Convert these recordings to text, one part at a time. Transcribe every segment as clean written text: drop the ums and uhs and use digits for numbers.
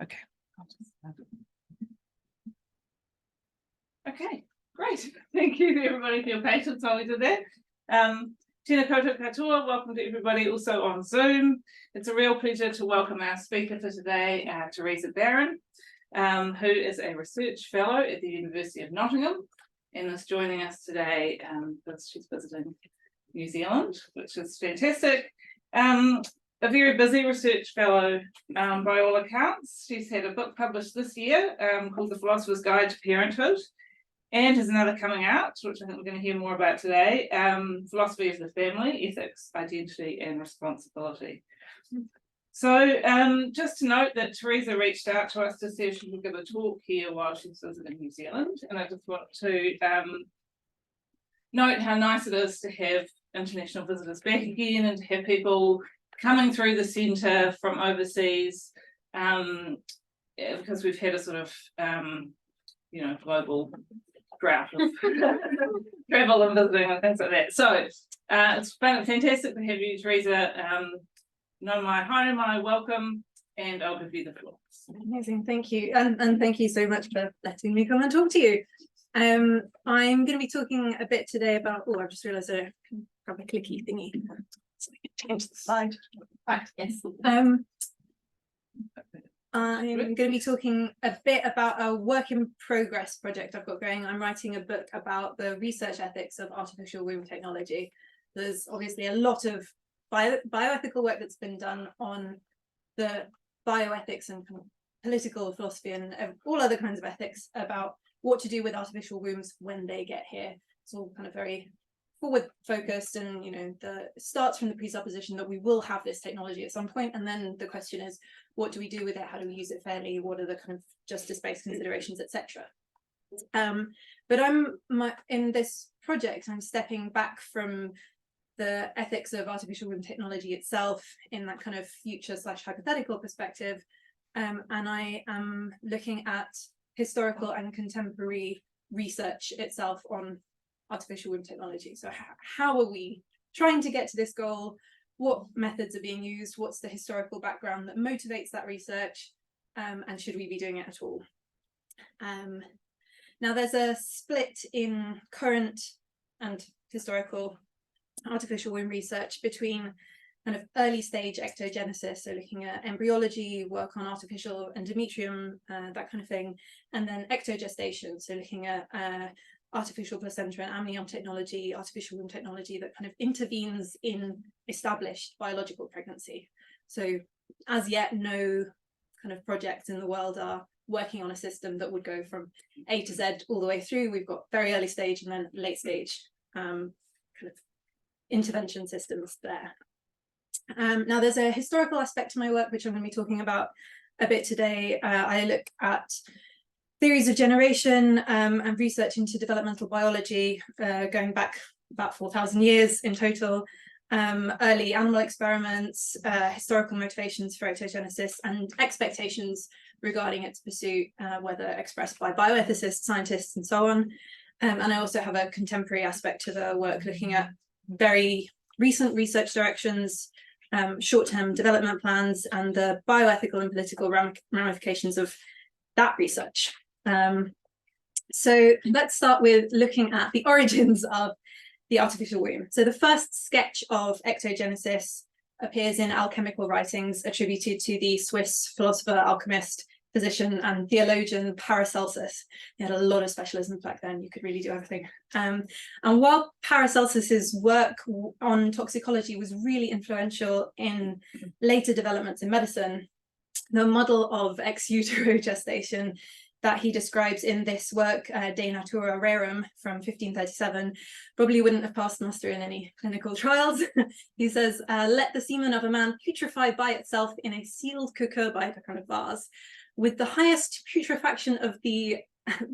Okay. Okay, great. Thank you everybody for your patience while we did that. Tēnā koutou katoa, welcome to everybody also on Zoom. It's a real pleasure to welcome our speaker for today, Teresa Barron, who is a research fellow at the University of Nottingham and is joining us today because she's visiting New Zealand, which is fantastic. A very busy research fellow by all accounts. She's had a book published this year called The Philosopher's Guide to Parenthood, and has another coming out, which I think we're going to hear more about today, Philosophy of the Family, Ethics, Identity and Responsibility. So just to note that Teresa reached out to us to see if she could give a talk here while she's visiting New Zealand, and I just want to note how nice it is to have international visitors back again and to have people coming through the centre from overseas, because we've had a sort of global drought of travel and visiting and things like that. So it's been fantastic to have you, Teresa. No mai haere mai, welcome, and I'll give you the floor. Amazing, thank you, and thank you so much for letting me come and talk to you. I'm going to be talking a bit today about, I've just realised I can grab a clicky thingy so I can change the slide. Right, yes. I'm going to be talking a bit about a work in progress project I've got going. I'm writing a book about the research ethics of artificial womb technology. There's obviously a lot of bioethical work that's been done on the bioethics and political philosophy and all other kinds of ethics about what to do with artificial wombs when they get here. It's all kind of very forward focused, and it starts from the presupposition that we will have this technology at some point, and then the question is, what do we do with it? How do we use it fairly? What are the kind of justice-based considerations, etc. But in this project, I'm stepping back from the ethics of artificial womb technology itself in that kind of future/hypothetical perspective, and I am looking at historical and contemporary research itself on artificial womb technology. So how are we trying to get to this goal? What methods are being used? What's the historical background that motivates that research? And should we be doing it at all? Now there's a split in current and historical artificial womb research between kind of early stage ectogenesis, so looking at embryology, work on artificial endometrium, that kind of thing, and then ectogestation, so looking at artificial placenta and amnion technology, artificial womb technology that kind of intervenes in established biological pregnancy. So as yet, no kind of projects in the world are working on a system that would go from A to Z all the way through. We've got very early stage and then late stage kind of intervention systems there. Now there's a historical aspect to my work, which I'm going to be talking about a bit today. I look at theories of generation and research into developmental biology, going back about 4,000 years in total, early animal experiments, historical motivations for ectogenesis, and expectations regarding its pursuit, whether expressed by bioethicists, scientists, and so on. And I also have a contemporary aspect to the work, looking at very recent research directions, short-term development plans, and the bioethical and political ramifications of that research. So let's start with looking at the origins of the artificial womb. So the first sketch of ectogenesis appears in alchemical writings attributed to the Swiss philosopher, alchemist, physician, and theologian Paracelsus. He had a lot of specialisms back then. You could really do everything. And while Paracelsus's work on toxicology was really influential in later developments in medicine, the model of ex utero gestation that he describes in this work, De Natura Rerum from 1537, probably wouldn't have passed muster in any clinical trials. He says, let the semen of a man putrefy by itself in a sealed cucurbite, a kind of vase, with the highest putrefaction of the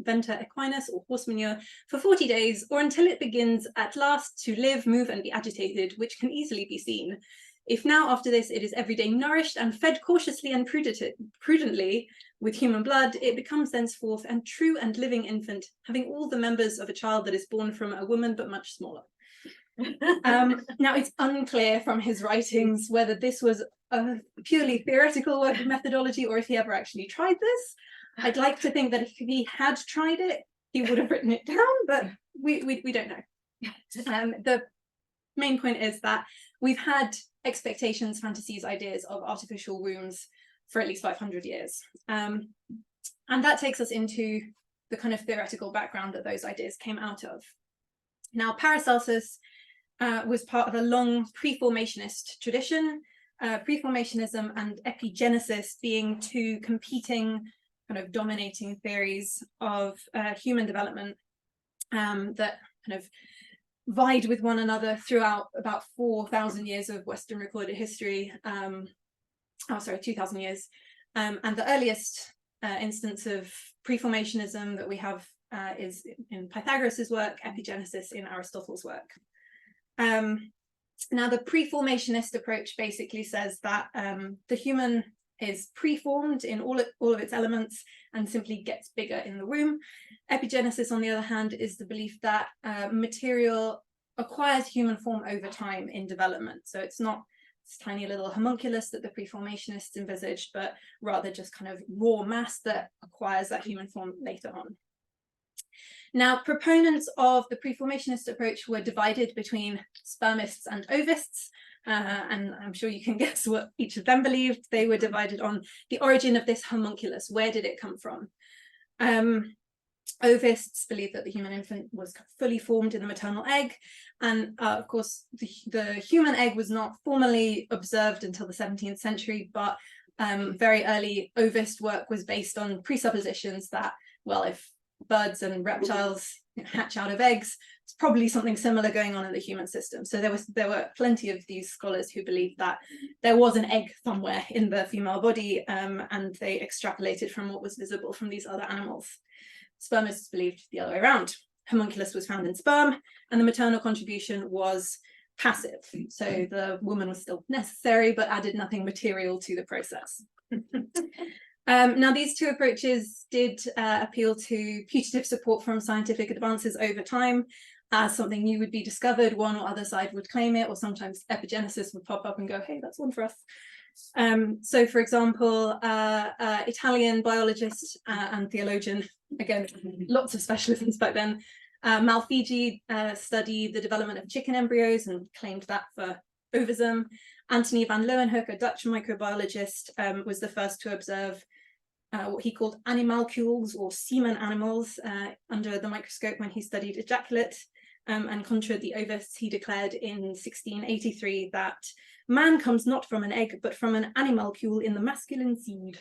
venter equinus or horse manure for 40 days, or until it begins at last to live, move, and be agitated, which can easily be seen. If now after this it is every day nourished and fed cautiously and prudently with human blood, it becomes thenceforth a true and living infant, having all the members of a child that is born from a woman, but much smaller. Now, it's unclear from his writings whether this was a purely theoretical work of methodology or if he ever actually tried this. I'd like to think that if he had tried it, he would have written it down, but we don't know. The main point is that we've had expectations, fantasies, ideas of artificial wombs for at least 500 years. And that takes us into the kind of theoretical background that those ideas came out of. Now, Paracelsus was part of a long pre-formationist tradition, pre-formationism and epigenesis being two competing kind of dominating theories of human development that kind of vied with one another throughout about 4,000 years of Western recorded history. 2,000 years. And the earliest instance of pre-formationism that we have is in Pythagoras's work, epigenesis in Aristotle's work. Now, the pre-formationist approach basically says that the human is preformed in all of its elements and simply gets bigger in the womb. Epigenesis, on the other hand, is the belief that material acquires human form over time in development. So it's not this tiny little homunculus that the pre-formationists envisaged, but rather just kind of raw mass that acquires that human form later on. Now, proponents of the pre-formationist approach were divided between spermists and ovists, and I'm sure you can guess what each of them believed. They were divided on the origin of this homunculus. Where did it come from? Ovists believed that the human infant was fully formed in the maternal egg, and of course the human egg was not formally observed until the 17th century, but very early ovist work was based on presuppositions that, well, if birds and reptiles hatch out of eggs, it's probably something similar going on in the human system. So there were plenty of these scholars who believed that there was an egg somewhere in the female body, and they extrapolated from what was visible from these other animals. Spermists believed the other way around. Homunculus was found in sperm, and the maternal contribution was passive. So the woman was still necessary, but added nothing material to the process. Now, these two approaches did appeal to putative support from scientific advances over time. As something new would be discovered, one or other side would claim it, or sometimes epigenesis would pop up and go, hey, that's one for us. So, for example, Italian biologist and theologian, again, lots of specialisms back then, Malfigi studied the development of chicken embryos and claimed that for ovism. Anthony van Leeuwenhoek, a Dutch microbiologist, was the first to observe what he called animalcules, or semen animals, under the microscope when he studied ejaculate. And contra the ovists, he declared in 1683 that man comes not from an egg, but from an animalcule in the masculine seed.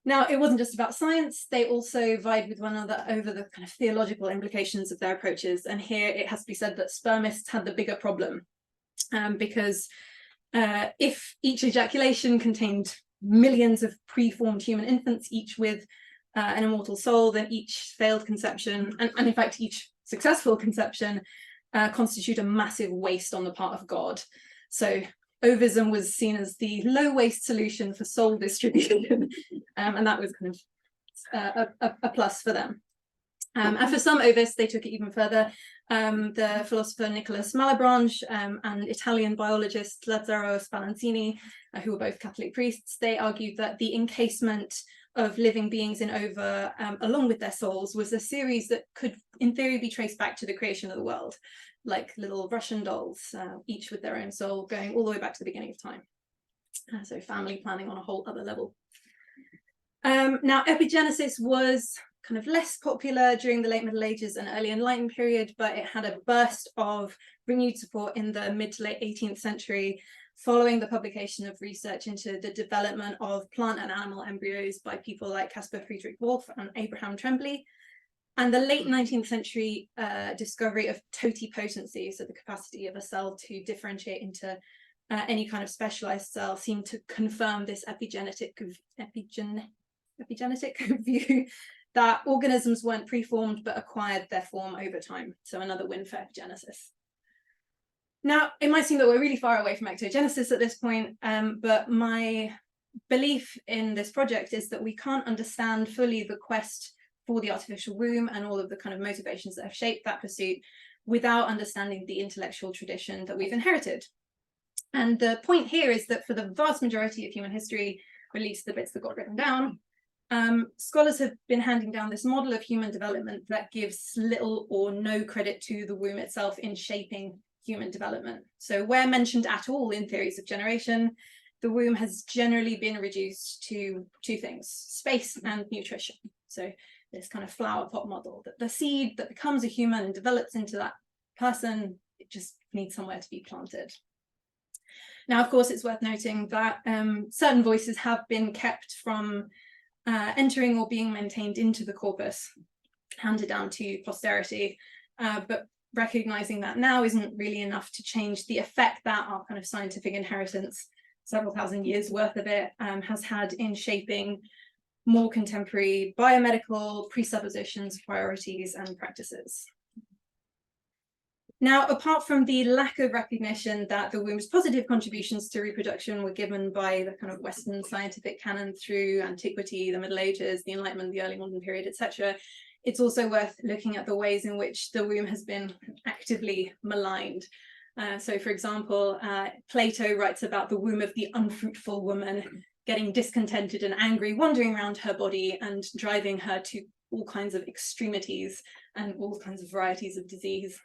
Now, it wasn't just about science. They also vied with one another over the kind of theological implications of their approaches. And here it has to be said that spermists had the bigger problem, because if each ejaculation contained millions of preformed human infants, each with an immortal soul, then each failed conception, and in fact each successful conception, constitute a massive waste on the part of God. So ovism was seen as the low waste solution for soul distribution, and that was kind of a plus for them. And for some ovists, they took it even further. The philosopher Nicholas Malebranche and Italian biologist Lazzaro Spallanzini, who were both Catholic priests, they argued that the encasement of living beings in ova, along with their souls, was a series that could, in theory, be traced back to the creation of the world, like little Russian dolls, each with their own soul, going all the way back to the beginning of time. So family planning on a whole other level. Now, epigenesis was kind of less popular during the late Middle Ages and early Enlightenment period, but it had a burst of renewed support in the mid to late 18th century, following the publication of research into the development of plant and animal embryos by people like Caspar Friedrich Wolff and Abraham Tremblay. And the late 19th century discovery of totipotency, so the capacity of a cell to differentiate into any kind of specialized cell, seemed to confirm this epigenetic view that organisms weren't preformed but acquired their form over time. So another win for epigenesis. Now, it might seem that we're really far away from ectogenesis at this point, but my belief in this project is that we can't understand fully the quest for the artificial womb and all of the kind of motivations that have shaped that pursuit without understanding the intellectual tradition that we've inherited. And the point here is that for the vast majority of human history, or at least the bits that got written down, scholars have been handing down this model of human development that gives little or no credit to the womb itself in shaping human development. So where mentioned at all in theories of generation, the womb has generally been reduced to two things: space and nutrition. So this kind of flower pot model, that the seed that becomes a human and develops into that person, it just needs somewhere to be planted. Now, of course, it's worth noting that certain voices have been kept from entering or being maintained into the corpus, handed down to posterity, but recognizing that now isn't really enough to change the effect that our kind of scientific inheritance, several thousand years worth of it, has had in shaping more contemporary biomedical presuppositions, priorities, and practices. Now, apart from the lack of recognition that the womb's positive contributions to reproduction were given by the kind of Western scientific canon through antiquity, the Middle Ages, the Enlightenment, the early modern period, etc., it's also worth looking at the ways in which the womb has been actively maligned. So, for example, Plato writes about the womb of the unfruitful woman getting discontented and angry, wandering around her body and driving her to all kinds of extremities and all kinds of varieties of disease.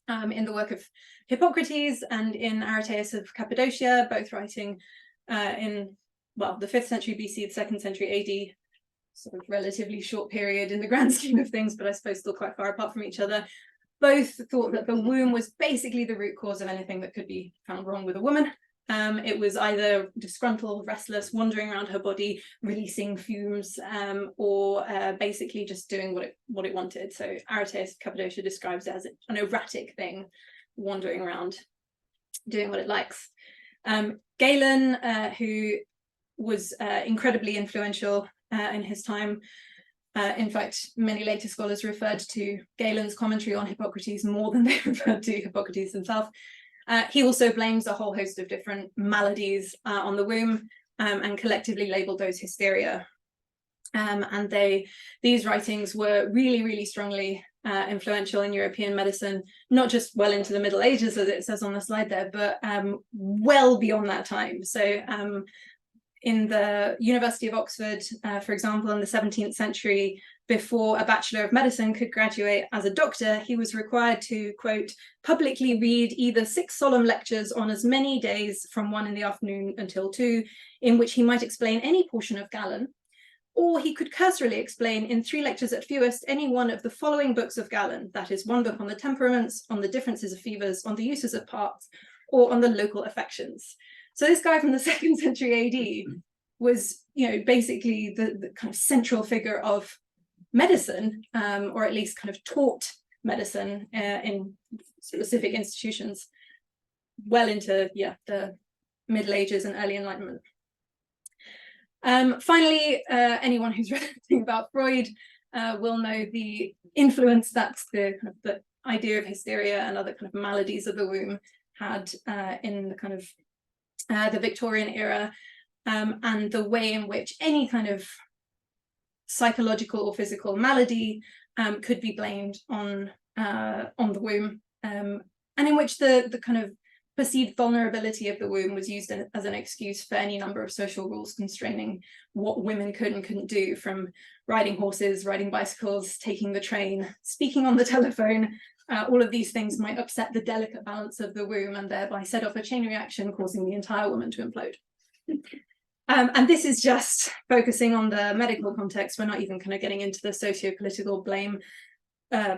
In the work of Hippocrates and in Aristeas of Cappadocia, both writing in, well, the 5th century BC, the 2nd century AD, sort of relatively short period in the grand scheme of things, but I suppose still quite far apart from each other, both thought that the womb was basically the root cause of anything that could be found wrong with a woman. It was either disgruntled, restless, wandering around her body, releasing fumes, or basically just doing what it wanted. So Aristeas of Cappadocia describes it as an erratic thing, wandering around, doing what it likes. Galen, who was incredibly influential in his time, in fact, many later scholars referred to Galen's commentary on Hippocrates more than they referred to Hippocrates himself. He also blames a whole host of different maladies on the womb and collectively labeled those hysteria. And these writings were really, really strongly influential in European medicine, not just well into the Middle Ages, as it says on the slide there, but well beyond that time. So in the University of Oxford, for example, in the 17th century, before a Bachelor of Medicine could graduate as a doctor, he was required to, quote, publicly read either 6 solemn lectures on as many days from 1 in the afternoon until 2, in which he might explain any portion of Galen, or he could cursorily explain in 3 lectures at fewest any one of the following books of Galen, that is, one book on the temperaments, on the differences of fevers, on the uses of parts, or on the local affections. So this guy from the 2nd century AD was, you know, basically the kind of central figure of medicine, or at least kind of taught medicine in specific institutions well into, the Middle Ages and early Enlightenment. Finally, anyone who's read anything about Freud will know the influence that the idea of hysteria and other kind of maladies of the womb had in the kind of the Victorian era, and the way in which any kind of psychological or physical malady could be blamed on the womb, and in which the kind of perceived vulnerability of the womb was used as an excuse for any number of social rules constraining what women could and couldn't do, from riding horses, riding bicycles, taking the train, speaking on the telephone. All of these things might upset the delicate balance of the womb and thereby set off a chain reaction, causing the entire woman to implode. And this is just focusing on the medical context. We're not even kind of getting into the socio-political blame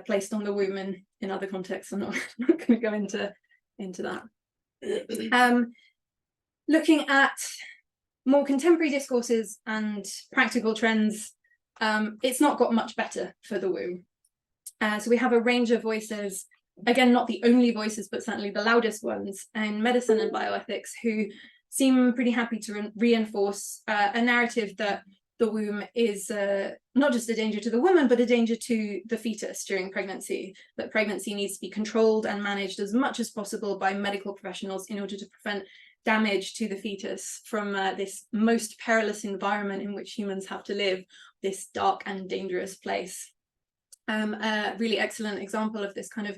placed on the womb in other contexts. I'm not going to go into that. Looking at more contemporary discourses and practical trends, it's not got much better for the womb. So we have a range of voices, again, not the only voices, but certainly the loudest ones in medicine and bioethics, who seem pretty happy to reinforce a narrative that the womb is not just a danger to the woman, but a danger to the fetus during pregnancy, that pregnancy needs to be controlled and managed as much as possible by medical professionals in order to prevent damage to the fetus from this most perilous environment in which humans have to live, this dark and dangerous place. A really excellent example of this kind of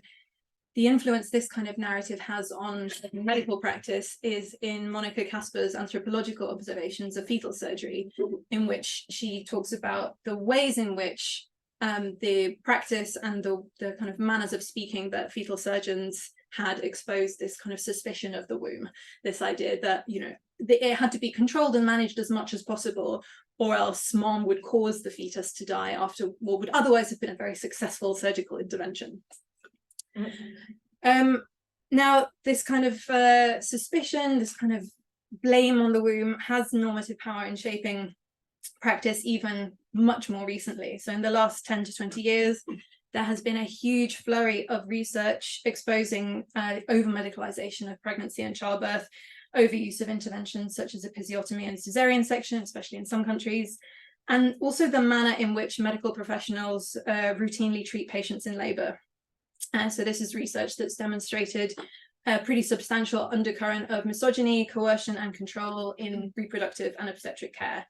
the influence this kind of narrative has on medical practice is in Monica Casper's anthropological observations of fetal surgery, in which she talks about the ways in which the practice and the kind of manners of speaking that fetal surgeons had exposed this kind of suspicion of the womb, this idea that, you know, it had to be controlled and managed as much as possible, or else mom would cause the fetus to die after what would otherwise have been a very successful surgical intervention. Now, this kind of suspicion, this kind of blame on the womb has normative power in shaping practice even much more recently. So in the last 10 to 20 years, there has been a huge flurry of research exposing over-medicalization of pregnancy and childbirth, overuse of interventions such as episiotomy and cesarean section, especially in some countries, and also the manner in which medical professionals routinely treat patients in labor. So this is research that's demonstrated a pretty substantial undercurrent of misogyny, coercion, and control in reproductive and obstetric care.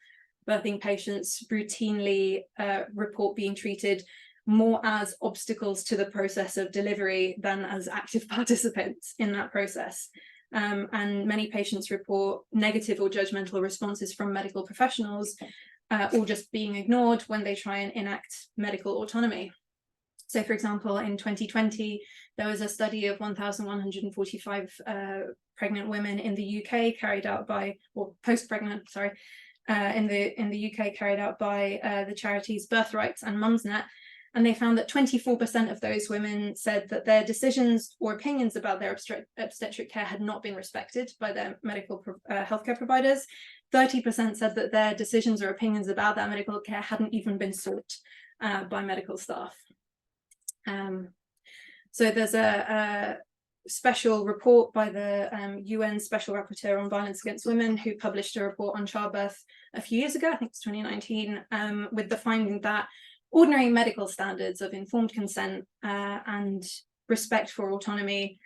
Birthing patients routinely report being treated more as obstacles to the process of delivery than as active participants in that process. And many patients report negative or judgmental responses from medical professionals, or just being ignored when they try and enact medical autonomy. So, for example, in 2020, there was a study of 1,145 pregnant women in the UK carried out by, or post-pregnant, sorry, in the UK carried out by the charities Birthrights and Mumsnet. And they found that 24% of those women said that their decisions or opinions about their obstetric care had not been respected by their medical healthcare providers. 30% said that their decisions or opinions about that medical care hadn't even been sought by medical staff. So there's a special report by the UN Special Rapporteur on Violence Against Women, who published a report on childbirth a few years ago, I think it's 2019, with the finding that ordinary medical standards of informed consent and respect for autonomy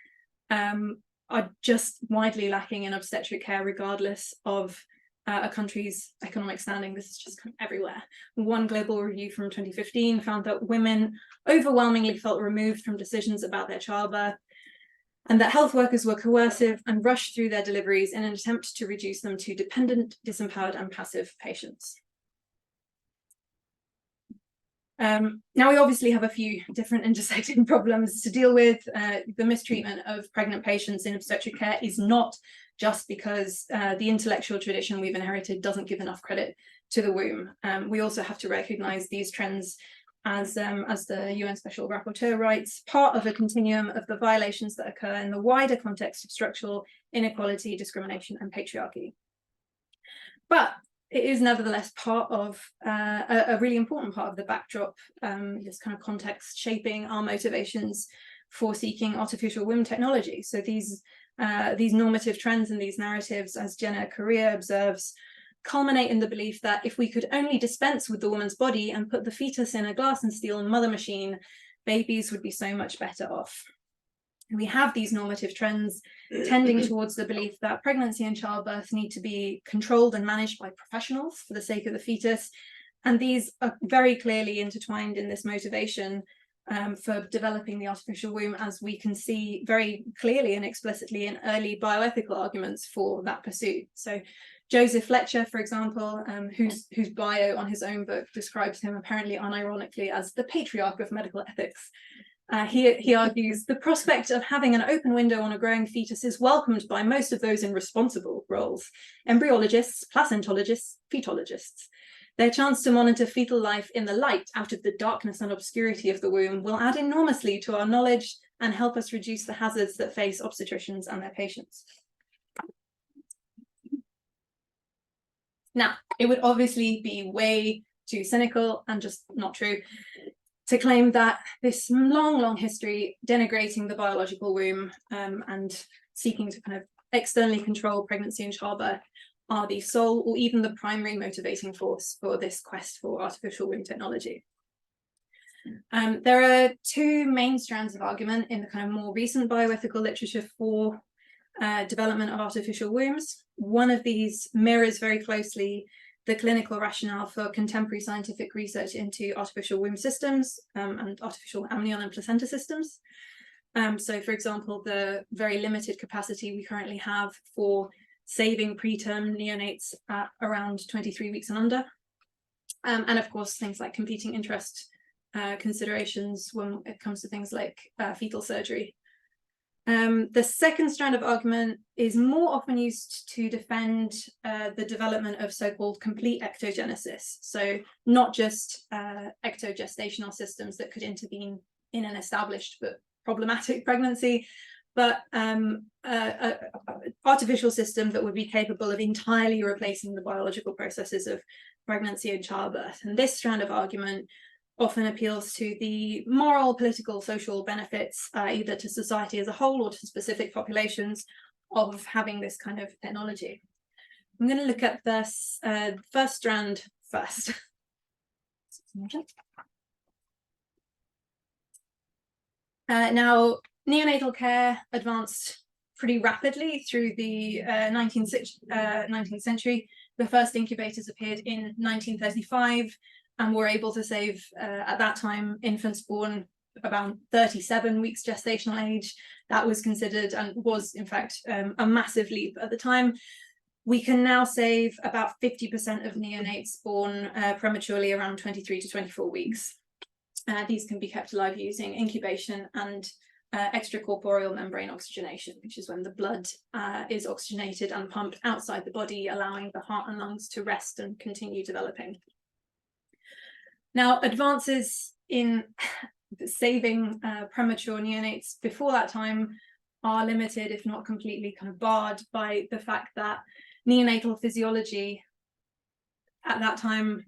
are just widely lacking in obstetric care, regardless of a country's economic standing. This is just kind of everywhere. One global review from 2015 found that women overwhelmingly felt removed from decisions about their childbirth, and that health workers were coercive and rushed through their deliveries in an attempt to reduce them to dependent, disempowered, and passive patients. Now, we obviously have a few different intersecting problems to deal with. The mistreatment of pregnant patients in obstetric care is not just because the intellectual tradition we've inherited doesn't give enough credit to the womb. We also have to recognize these trends as the UN Special Rapporteur writes, part of a continuum of the violations that occur in the wider context of structural inequality, discrimination, and patriarchy. But it is nevertheless part of a really important part of the backdrop, this kind of context shaping our motivations for seeking artificial womb technology. So these normative trends and these narratives, as Jenna Correa observes, culminate in the belief that if we could only dispense with the woman's body and put the fetus in a glass and steel mother machine, babies would be so much better off. We have these normative trends tending towards the belief that pregnancy and childbirth need to be controlled and managed by professionals for the sake of the fetus. And these are very clearly intertwined in this motivation for developing the artificial womb, as we can see very clearly and explicitly in early bioethical arguments for that pursuit. So Joseph Fletcher, for example, whose bio on his own book describes him apparently unironically as the patriarch of medical ethics. He argues the prospect of having an open window on a growing fetus is welcomed by most of those in responsible roles: embryologists, placentologists, fetologists. Their chance to monitor fetal life in the light out of the darkness and obscurity of the womb will add enormously to our knowledge and help us reduce the hazards that face obstetricians and their patients. Now, it would obviously be way too cynical and just not true to claim that this long history denigrating the biological womb and seeking to kind of externally control pregnancy and childbirth are the sole or even the primary motivating force for this quest for artificial womb technology. There are two main strands of argument in the kind of more recent bioethical literature for development of artificial wombs. One of these mirrors very closely the clinical rationale for contemporary scientific research into artificial womb systems and artificial amnion and placenta systems. So, for example, the very limited capacity we currently have for saving preterm neonates at around 23 weeks and under. And of course, things like competing interest considerations when it comes to things like fetal surgery. The second strand of argument is more often used to defend the development of so-called complete ectogenesis. So not just ectogestational systems that could intervene in an established but problematic pregnancy, but artificial system that would be capable of entirely replacing the biological processes of pregnancy and childbirth. And this strand of argument often appeals to the moral, political, social benefits, either to society as a whole or to specific populations, of having this kind of technology. I'm going to look at this first strand first. Now, neonatal care advanced pretty rapidly through the 19th century. The first incubators appeared in 1935 and were able to save, at that time, infants born about 37 weeks gestational age. That was considered and was, in fact, a massive leap at the time. We can now save about 50% of neonates born prematurely around 23 to 24 weeks. These can be kept alive using incubation and extracorporeal membrane oxygenation, which is when the blood is oxygenated and pumped outside the body, allowing the heart and lungs to rest and continue developing. Now, advances in saving premature neonates before that time are limited, if not completely kind of barred, by the fact that neonatal physiology at that time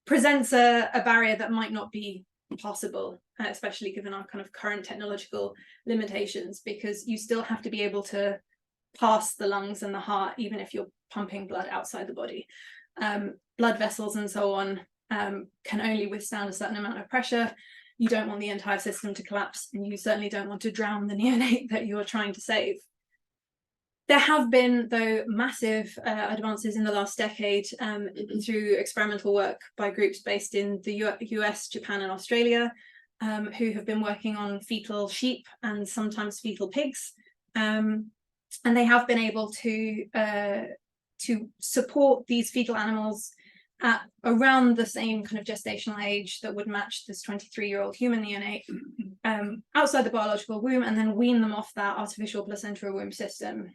presents a barrier that might not be possible, especially given our kind of current technological limitations, because you still have to be able to pass the lungs and the heart, even if you're pumping blood outside the body. Blood vessels and so on can only withstand a certain amount of pressure. You don't want the entire system to collapse, and you certainly don't want to drown the neonate that you're trying to save. There have been, though, massive advances in the last decade through experimental work by groups based in the US, Japan, and Australia, who have been working on fetal sheep and sometimes fetal pigs. And they have been able to support these fetal animals at around the same kind of gestational age that would match this 23-year-old human neonate outside the biological womb, and then wean them off that artificial placental womb system.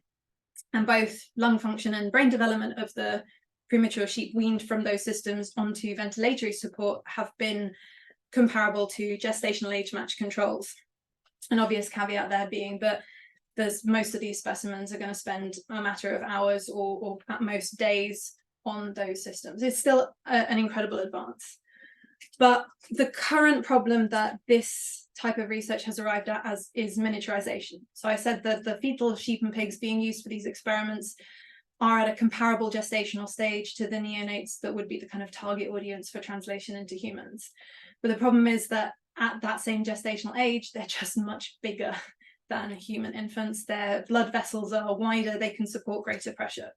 And both lung function and brain development of the premature sheep weaned from those systems onto ventilatory support have been comparable to gestational age match controls. An obvious caveat there being that most of these specimens are going to spend a matter of hours or at most days on those systems. It's still an incredible advance. But the current problem that this type of research has arrived at is miniaturization. So I said that the fetal sheep and pigs being used for these experiments are at a comparable gestational stage to the neonates that would be the kind of target audience for translation into humans. But the problem is that at that same gestational age, they're just much bigger than human infants. Their blood vessels are wider, they can support greater pressure.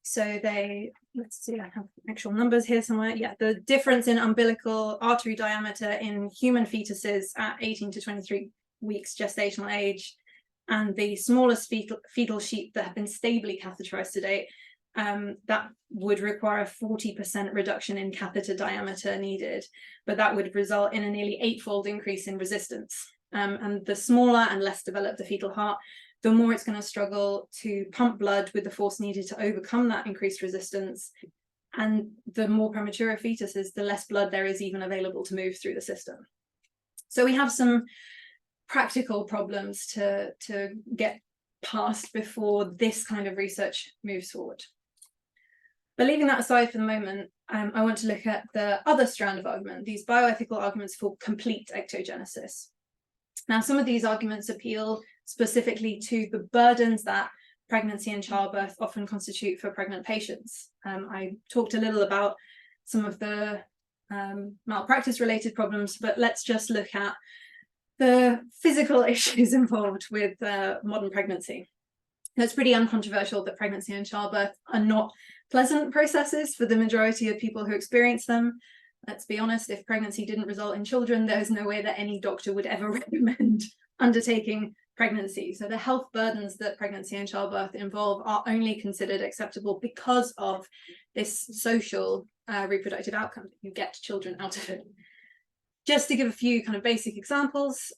So let's see, I have actual numbers here somewhere. Yeah, the difference in umbilical artery diameter in human fetuses at 18 to 23 weeks gestational age, and the smallest fetal sheep that have been stably catheterized to date, that would require a 40% reduction in catheter diameter needed, but that would result in a nearly 8-fold increase in resistance. And the smaller and less developed the fetal heart, the more it's going to struggle to pump blood with the force needed to overcome that increased resistance. And the more premature a fetus is, the less blood there is even available to move through the system. So we have some practical problems to get past before this kind of research moves forward. But leaving that aside for the moment, I want to look at the other strand of argument, these bioethical arguments for complete ectogenesis. Now, some of these arguments appeal specifically to the burdens that pregnancy and childbirth often constitute for pregnant patients. I talked a little about some of the malpractice-related problems, but let's just look at the physical issues involved with modern pregnancy. It's pretty uncontroversial that pregnancy and childbirth are not pleasant processes for the majority of people who experience them. let's be honest, if pregnancy didn't result in children, there's no way that any doctor would ever recommend undertaking pregnancy. So the health burdens that pregnancy and childbirth involve are only considered acceptable because of this social reproductive outcome. You get children out of it. Just to give a few kind of basic examples,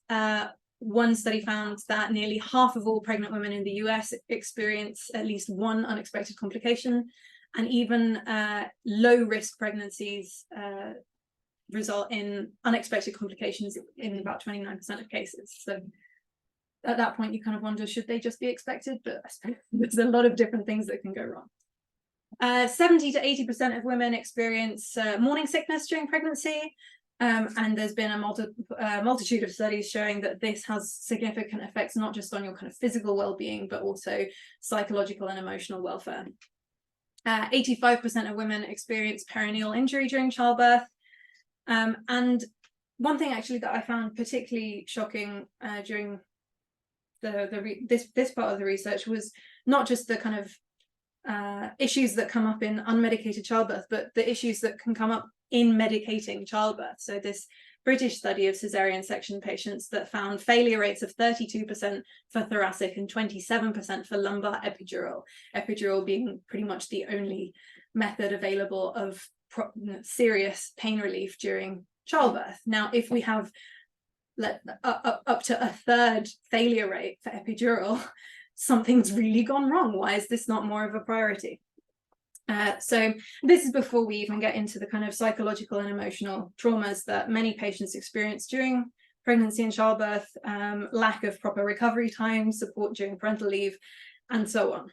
one study found that nearly half of all pregnant women in the US experience at least one unexpected complication, and even low-risk pregnancies result in unexpected complications in about 29% of cases. So at that point, you kind of wonder, should they just be expected? But I suppose there's a lot of different things that can go wrong. 70 to 80% of women experience morning sickness during pregnancy. And there's been a multitude of studies showing that this has significant effects, not just on your kind of physical well-being, but also psychological and emotional welfare. 85% of women experience perineal injury during childbirth. And one thing actually that I found particularly shocking during this part of the research was not just the kind of issues that come up in unmedicated childbirth, but the issues that can come up in medicating childbirth. So this British study of cesarean section patients that found failure rates of 32% for thoracic and 27% for lumbar epidural being pretty much the only method available of serious pain relief during childbirth. Now, if we have up to a third failure rate for epidural, something's really gone wrong. Why is this not more of a priority? So this is before we even get into the kind of psychological and emotional traumas that many patients experience during pregnancy and childbirth, lack of proper recovery time, support during parental leave, and so on.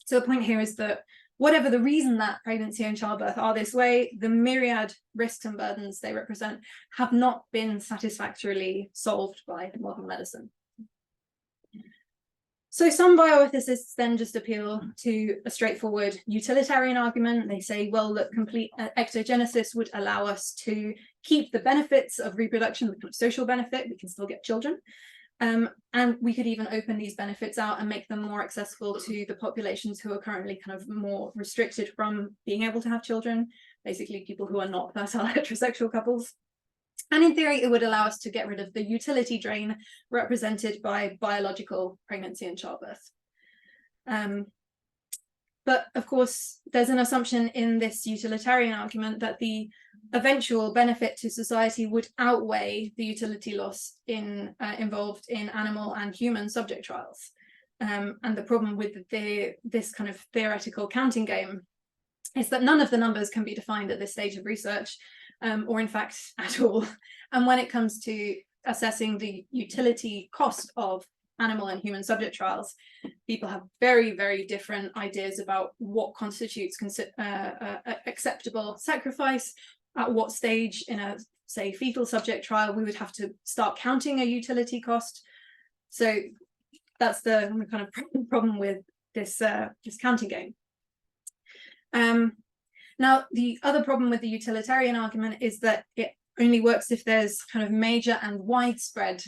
So the point here is that whatever the reason that pregnancy and childbirth are this way, the myriad risks and burdens they represent have not been satisfactorily solved by modern medicine. So some bioethicists then just appeal to a straightforward utilitarian argument. They say, well, look, complete ectogenesis would allow us to keep the benefits of reproduction, the kind of social benefit, we can still get children. And we could even open these benefits out and make them more accessible to the populations who are currently kind of more restricted from being able to have children, basically people who are not fertile heterosexual couples. And in theory, it would allow us to get rid of the utility drain represented by biological pregnancy and childbirth. But of course, there's an assumption in this utilitarian argument that the eventual benefit to society would outweigh the utility loss involved in animal and human subject trials. And the problem with this kind of theoretical counting game is that none of the numbers can be defined at this stage of research, or in fact at all. And when it comes to assessing the utility cost of animal and human subject trials, people have very, very different ideas about what constitutes acceptable sacrifice, at what stage in a, say, fetal subject trial we would have to start counting a utility cost. So that's the kind of problem with this counting game. Now, the other problem with the utilitarian argument is that it only works if there's kind of major and widespread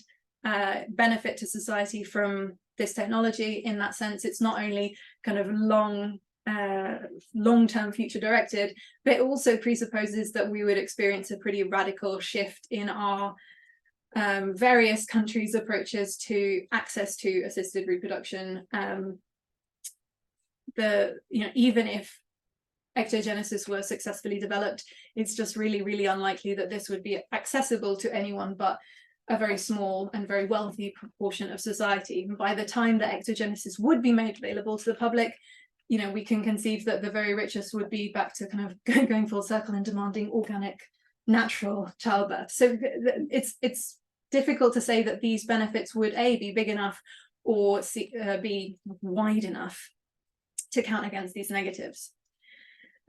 benefit to society from this technology. In that sense, it's not only kind of long-term future directed, but it also presupposes that we would experience a pretty radical shift in our various countries' approaches to access to assisted reproduction. Even if ectogenesis were successfully developed, it's just really, really unlikely that this would be accessible to anyone but a very small and very wealthy proportion of society. And by the time that ectogenesis would be made available to the public, we can conceive that the very richest would be back to kind of going full circle and demanding organic, natural childbirth. So it's difficult to say that these benefits would be big enough or be wide enough to count against these negatives.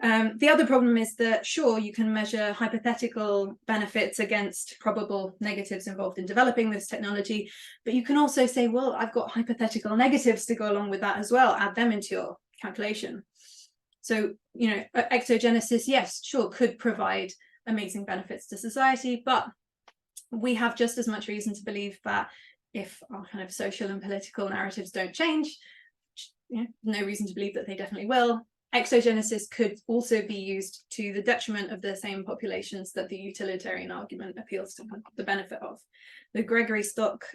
The other problem is that, sure, you can measure hypothetical benefits against probable negatives involved in developing this technology, but you can also say, well, I've got hypothetical negatives to go along with that as well, add them into your calculation. So, ectogenesis, yes, sure, could provide amazing benefits to society, but we have just as much reason to believe that if our kind of social and political narratives don't change, no reason to believe that they definitely will, ectogenesis could also be used to the detriment of the same populations that the utilitarian argument appeals to the benefit of. The Gregory Stock,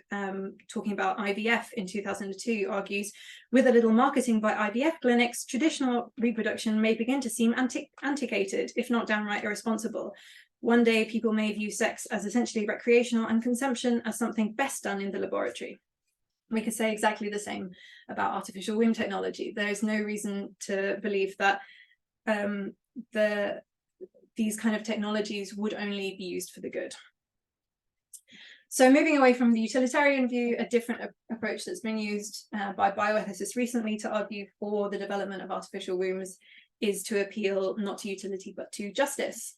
talking about IVF in 2002, argues, with a little marketing by IVF clinics, traditional reproduction may begin to seem antiquated, if not downright irresponsible. One day, people may view sex as essentially recreational and consumption as something best done in the laboratory. We could say exactly the same about artificial womb technology. There is no reason to believe that these kind of technologies would only be used for the good. So moving away from the utilitarian view, a different approach that's been used by bioethicists recently to argue for the development of artificial wombs is to appeal not to utility but to justice.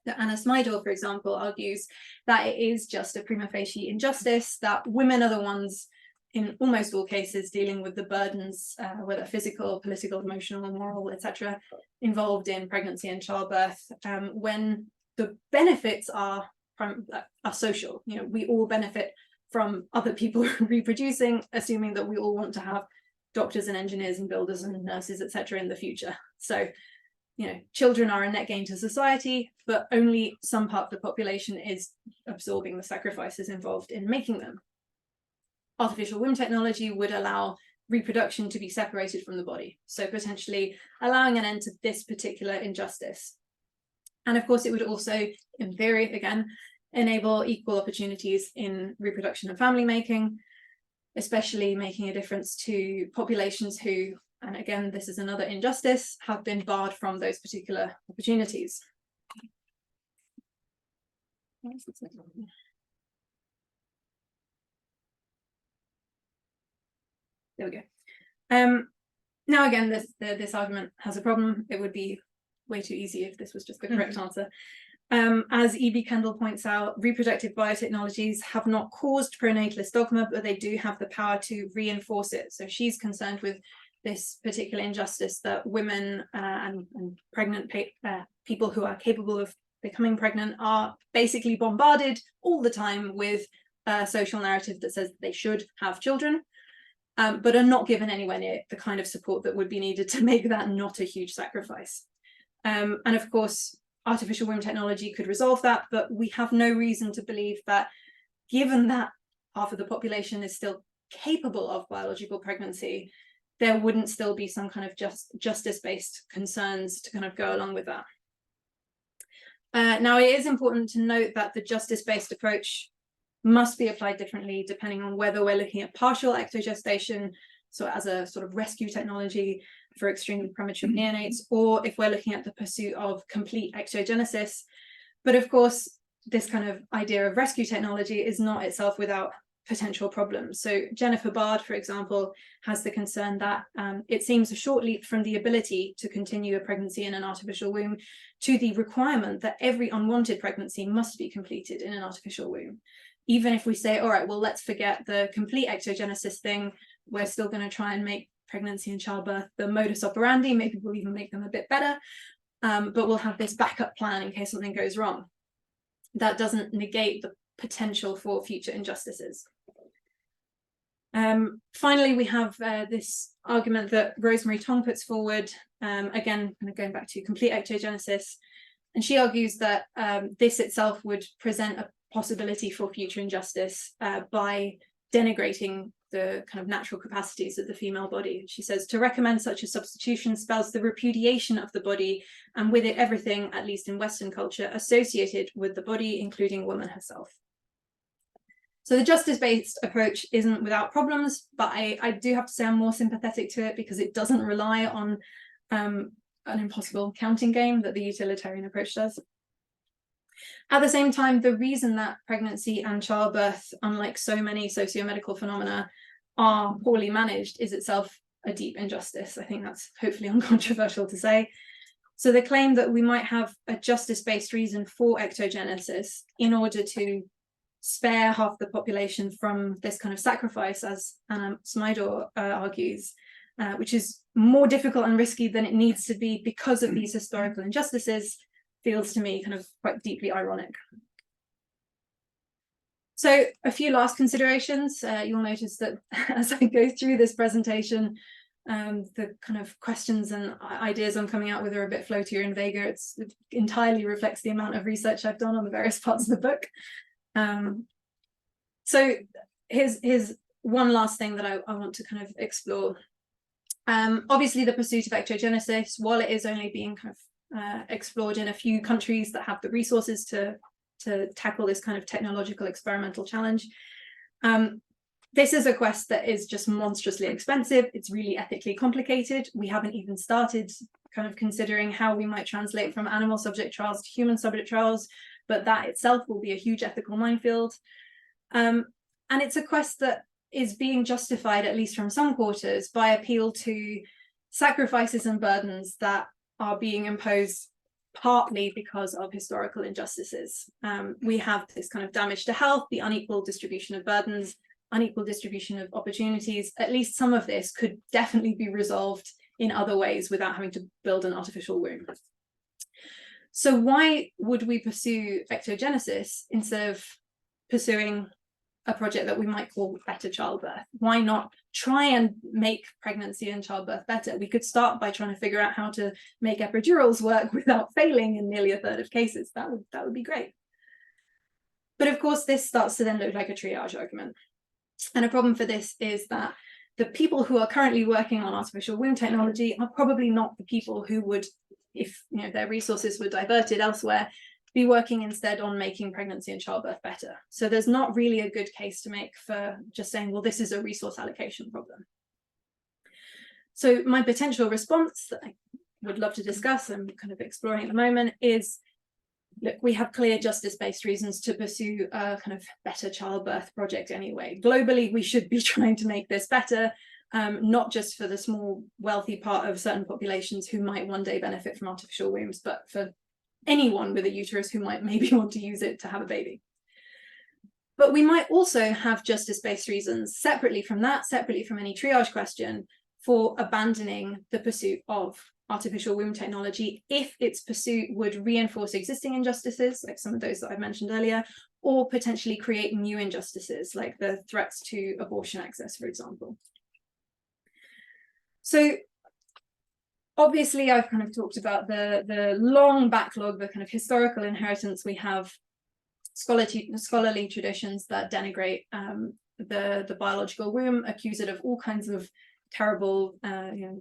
Anna Smidor, for example, argues that it is just a prima facie injustice that women are the ones in almost all cases dealing with the burdens, whether physical, political, emotional, moral, etc., involved in pregnancy and childbirth, when the benefits are social. You know, we all benefit from other people reproducing, assuming that we all want to have doctors and engineers and builders and nurses, etc., in the future. So, you know, children are a net gain to society, but only some part of the population is absorbing the sacrifices involved in making them. Artificial womb technology would allow reproduction to be separated from the body, so potentially allowing an end to this particular injustice. And of course, it would also, in theory, again, enable equal opportunities in reproduction and family making, especially making a difference to populations who, and again, this is another injustice, have been barred from those particular opportunities. There we go. Now again, this argument has a problem. It would be way too easy if this was just the correct answer. As E.B. Kendall points out, reproductive biotechnologies have not caused pronatalist dogma, but they do have the power to reinforce it. So she's concerned with this particular injustice that women and pregnant people who are capable of becoming pregnant are basically bombarded all the time with a social narrative that says they should have children, but are not given anywhere near the kind of support that would be needed to make that not a huge sacrifice. And of course, artificial womb technology could resolve that, but we have no reason to believe that, given that half of the population is still capable of biological pregnancy, there wouldn't still be some kind of justice-based concerns to kind of go along with that. Now, it is important to note that the justice-based approach must be applied differently depending on whether we're looking at partial ectogestation, so as a sort of rescue technology for extremely premature neonates, or if we're looking at the pursuit of complete ectogenesis. But of course, this kind of idea of rescue technology is not itself without potential problems. So Jennifer Bard, for example, has the concern that it seems a short leap from the ability to continue a pregnancy in an artificial womb to the requirement that every unwanted pregnancy must be completed in an artificial womb. Even if we say, all right, well, let's forget the complete ectogenesis thing, we're still going to try and make pregnancy and childbirth the modus operandi, maybe we'll even make them a bit better, but we'll have this backup plan in case something goes wrong. That doesn't negate the potential for future injustices. Finally, we have this argument that Rosemary Tong puts forward, again, kind of going back to complete ectogenesis, and she argues that this itself would present a possibility for future injustice by denigrating the kind of natural capacities of the female body. She says, to recommend such a substitution spells the repudiation of the body, and with it everything, at least in Western culture, associated with the body, including woman herself. So the justice-based approach isn't without problems, but I do have to say I'm more sympathetic to it because it doesn't rely on an impossible counting game that the utilitarian approach does. At the same time, the reason that pregnancy and childbirth, unlike so many socio-medical phenomena, are poorly managed is itself a deep injustice. I think that's hopefully uncontroversial to say. So the claim that we might have a justice-based reason for ectogenesis in order to spare half the population from this kind of sacrifice, as Anna Smidor argues, which is more difficult and risky than it needs to be because of these historical injustices, feels to me kind of quite deeply ironic. So a few last considerations. You'll notice that as I go through this presentation, The kind of questions and ideas I'm coming out with are a bit floatier and vaguer. It entirely reflects the amount of research I've done on the various parts of the book. So here's one last thing that I want to kind of explore. Obviously, the pursuit of ectogenesis, while it is only being kind of explored in a few countries that have the resources to tackle this kind of technological experimental challenge, this is a quest that is just monstrously expensive. It's really ethically complicated. We haven't even started kind of considering how we might translate from animal subject trials to human subject trials, but that itself will be a huge ethical minefield. And it's a quest that is being justified, at least from some quarters, by appeal to sacrifices and burdens that are being imposed partly because of historical injustices. We have this kind of damage to health, the unequal distribution of burdens, unequal distribution of opportunities. At least some of this could definitely be resolved in other ways without having to build an artificial womb. So why would we pursue ectogenesis instead of pursuing a project that we might call better childbirth? Why not try and make pregnancy and childbirth better? We could start by trying to figure out how to make epidurals work without failing in nearly a third of cases. That would be great. But of course, this starts to then look like a triage argument. And a problem for this is that the people who are currently working on artificial womb technology are probably not the people who would, if their resources were diverted elsewhere, be working instead on making pregnancy and childbirth better. So there's not really a good case to make for just saying, well, this is a resource allocation problem. So my potential response that I would love to discuss and kind of exploring at the moment is, look, we have clear justice-based reasons to pursue a kind of better childbirth project anyway. Globally, we should be trying to make this better, not just for the small wealthy part of certain populations who might one day benefit from artificial wombs, but for anyone with a uterus who might maybe want to use it to have a baby. But we might also have justice-based reasons separately from that, separately from any triage question, for abandoning the pursuit of artificial womb technology if its pursuit would reinforce existing injustices, like some of those that I mentioned earlier, or potentially create new injustices, like the threats to abortion access, for example. So obviously, I've kind of talked about the long backlog, the kind of historical inheritance we have, scholarly traditions that denigrate the biological womb, accuse it of all kinds of terrible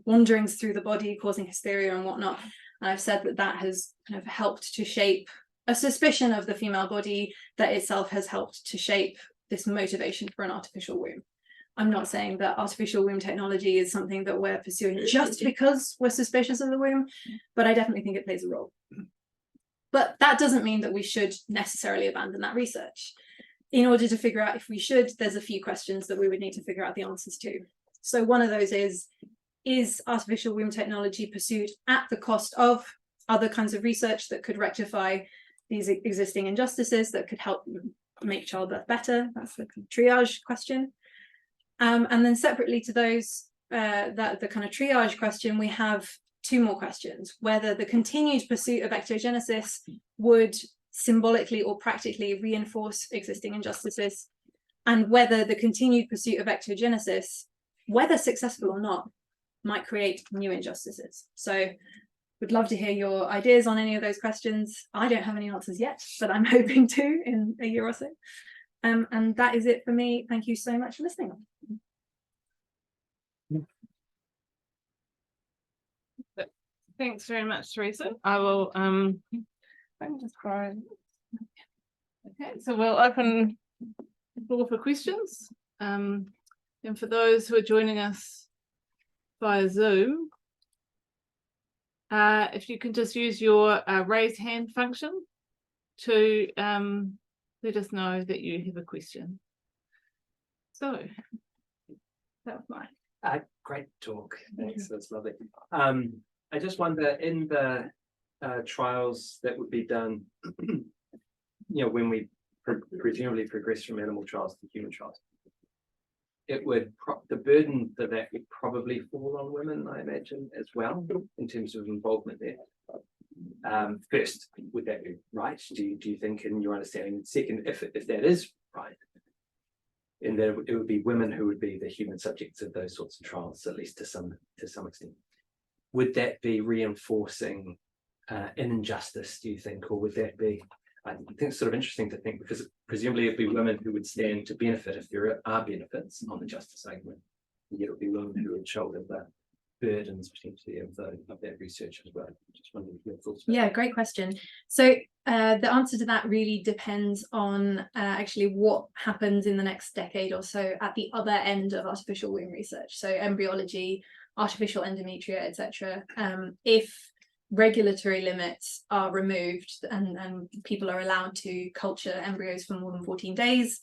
wanderings through the body, causing hysteria and whatnot. And I've said that has kind of helped to shape a suspicion of the female body that itself has helped to shape this motivation for an artificial womb. I'm not saying that artificial womb technology is something that we're pursuing just because we're suspicious of the womb, but I definitely think it plays a role. But that doesn't mean that we should necessarily abandon that research. In order to figure out if we should, there's a few questions that we would need to figure out the answers to. So one of those is artificial womb technology pursued at the cost of other kinds of research that could rectify these existing injustices, that could help make childbirth better? That's the triage question. And then separately to those, the kind of triage question, we have two more questions: whether the continued pursuit of ectogenesis would symbolically or practically reinforce existing injustices, and whether the continued pursuit of ectogenesis, whether successful or not, might create new injustices. So would love to hear your ideas on any of those questions. I don't have any answers yet, but I'm hoping to in a year or so. And that is it for me. Thank you so much for listening. Thanks very much, Teresa. I will just try. Okay, so we'll open the floor for questions. And for those who are joining us via Zoom, if you can just use your raise hand function to let us know that you have a question. So that was mine. Great talk. Thanks. That's lovely. I just wonder, in the trials that would be done, when we presumably progress from animal trials to human trials, it would the burden for that would probably fall on women, I imagine, as well, in terms of involvement there. First, would that be right? Do you think, in your understanding? Second, if that is right, in there it would be women who would be the human subjects of those sorts of trials, at least to some extent. Would that be reinforcing an injustice, do you think, or would that be? I think it's sort of interesting to think, because presumably it'd be women who would stand to benefit if there are benefits on the justice argument. And yet it would be women who would shoulder the burdens potentially of that research as well. Just wondering your thoughts. Yeah, great question. So the answer to that really depends on actually what happens in the next decade or so at the other end of artificial womb research. So embryology, artificial endometria, etc. If regulatory limits are removed and people are allowed to culture embryos for more than 14 days,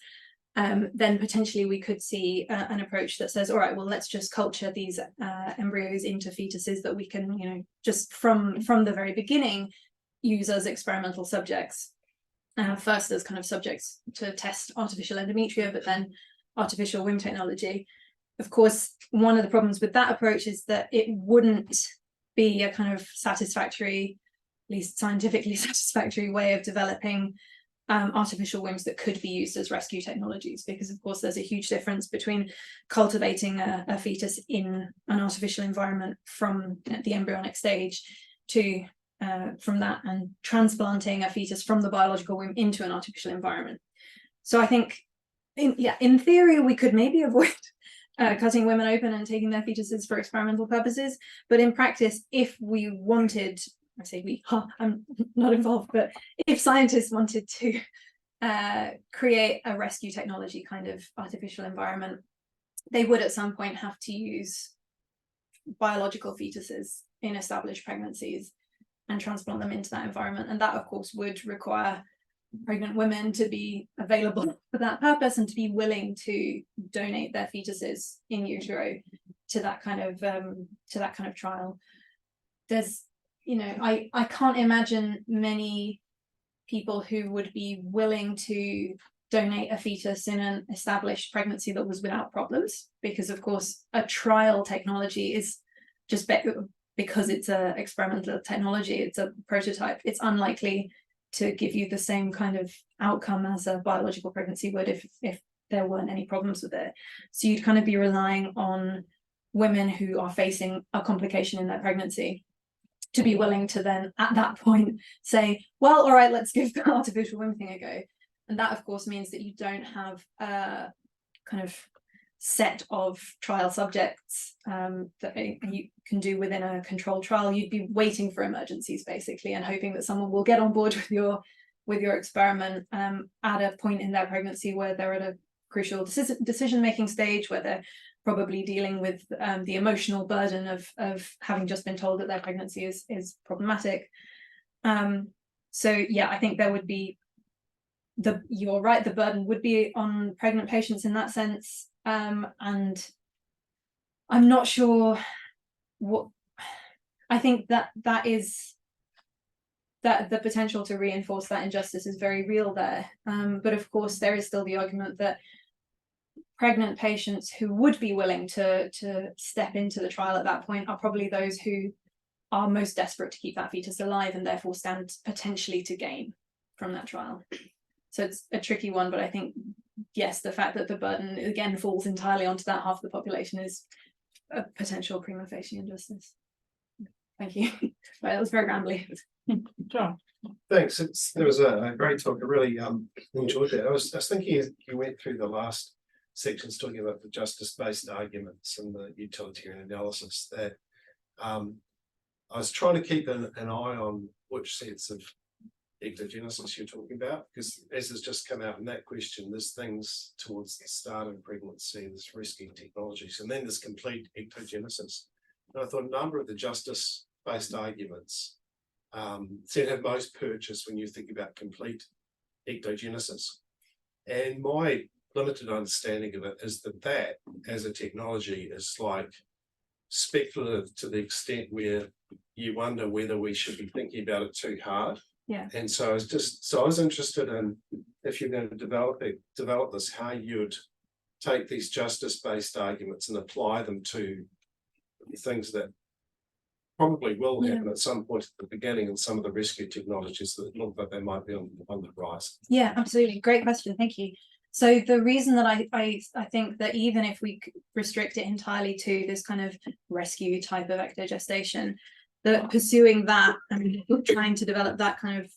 then potentially we could see an approach that says, all right, well, let's just culture these embryos into fetuses that we can, you know, just from the very beginning use as experimental subjects. First as kind of subjects to test artificial endometria, but then artificial womb technology. Of course, one of the problems with that approach is that it wouldn't be a kind of satisfactory, at least scientifically satisfactory way of developing artificial wombs that could be used as rescue technologies, because of course there's a huge difference between cultivating a fetus in an artificial environment from the embryonic stage to from that and transplanting a fetus from the biological womb into an artificial environment. So I think in theory we could maybe avoid cutting women open and taking their fetuses for experimental purposes, but in practice, if we wanted, I say we, I'm not involved, but if scientists wanted to create a rescue technology kind of artificial environment, they would at some point have to use biological fetuses in established pregnancies and transplant them into that environment. And that, of course, would require pregnant women to be available for that purpose and to be willing to donate their fetuses in utero to that kind of trial. There's, you know, I can't imagine many people who would be willing to donate a fetus in an established pregnancy that was without problems, because of course a trial technology is just because it's a experimental technology, it's a prototype, it's unlikely to give you the same kind of outcome as a biological pregnancy would if there weren't any problems with it. So you'd kind of be relying on women who are facing a complication in their pregnancy to be willing to then at that point say, well, all right, let's give the artificial womb thing a go. And that of course means that you don't have a kind of set of trial subjects that you can do within a controlled trial. You'd be waiting for emergencies basically and hoping that someone will get on board with your experiment at a point in their pregnancy where they're at a crucial decision-making stage, where they're probably dealing with the emotional burden of having just been told that their pregnancy is problematic. So yeah, I think there would be you're right, the burden would be on pregnant patients in that sense. And I'm not sure what I think that is that the potential to reinforce that injustice is very real there. But of course there is still the argument that pregnant patients who would be willing to step into the trial at that point are probably those who are most desperate to keep that fetus alive and therefore stand potentially to gain from that trial. So it's a tricky one, but I think, yes, the fact that the burden again falls entirely onto that half of the population is a potential prima facie injustice. Thank you. Right, that was very rambly. John. Thanks. There was a great talk. I really enjoyed that. I was thinking as you went through the last sections talking about the justice-based arguments and the utilitarian analysis that I was trying to keep an eye on which sense of ectogenesis you're talking about, because as has just come out in that question, there's things towards the start of pregnancy, there's rescue technologies, and then there's complete ectogenesis. And I thought a number of the justice-based arguments seem to have most purchase when you think about complete ectogenesis. And my limited understanding of it is that as a technology is like speculative to the extent where you wonder whether we should be thinking about it too hard. Yeah. And so I was interested in, if you're going to develop this, how you'd take these justice-based arguments and apply them to things that probably will happen at some point at the beginning, and some of the rescue technologies that look like they might be on the rise. Yeah, absolutely. Great question. Thank you. So the reason that I think that even if we restrict it entirely to this kind of rescue type of ectogestation, that pursuing that and trying to develop that kind of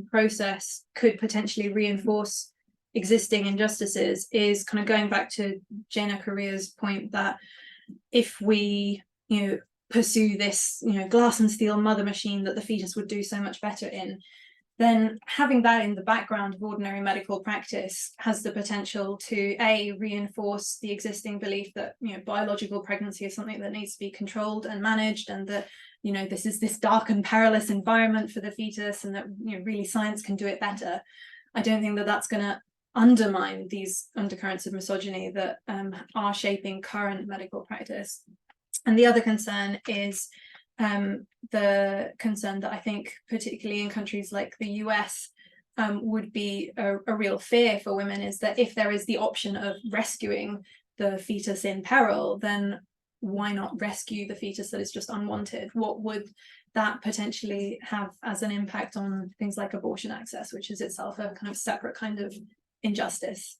process could potentially reinforce existing injustices is kind of going back to Jana Correa's point that if we, pursue this, glass and steel mother machine that the fetus would do so much better in, then having that in the background of ordinary medical practice has the potential to reinforce the existing belief that biological pregnancy is something that needs to be controlled and managed, and that this is this dark and perilous environment for the fetus, and that really science can do it better. I don't think that that's going to undermine these undercurrents of misogyny that are shaping current medical practice. And the other concern is the concern that I think, particularly in countries like the US, would be a real fear for women, is that if there is the option of rescuing the fetus in peril, then why not rescue the fetus that is just unwanted? What would that potentially have as an impact on things like abortion access, which is itself a kind of separate kind of injustice?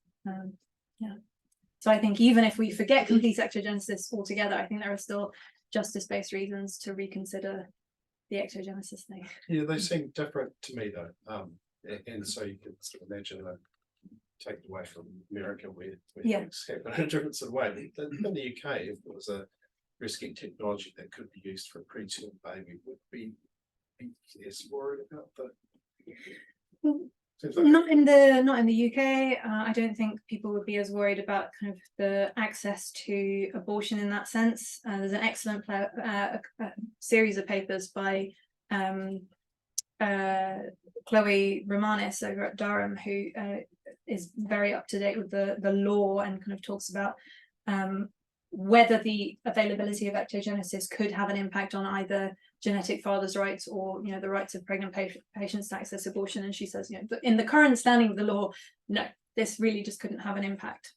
So I think even if we forget complete ectogenesis altogether, I think there are still justice-based reasons to reconsider the ectogenesis thing. Yeah, they seem different to me though. And so you can sort of imagine take it away from America where things happen in a different sort of way. In the UK, if there was a rescue technology that could be used for a preterm baby, would be less worried about the Not in the UK. I don't think people would be as worried about kind of the access to abortion in that sense. There's an excellent series of papers by Chloe Romanis over at Durham, who is very up to date with the law and kind of talks about whether the availability of ectogenesis could have an impact on either genetic father's rights or the rights of pregnant patients to access abortion. And she says, in the current standing of the law, no, this really just couldn't have an impact.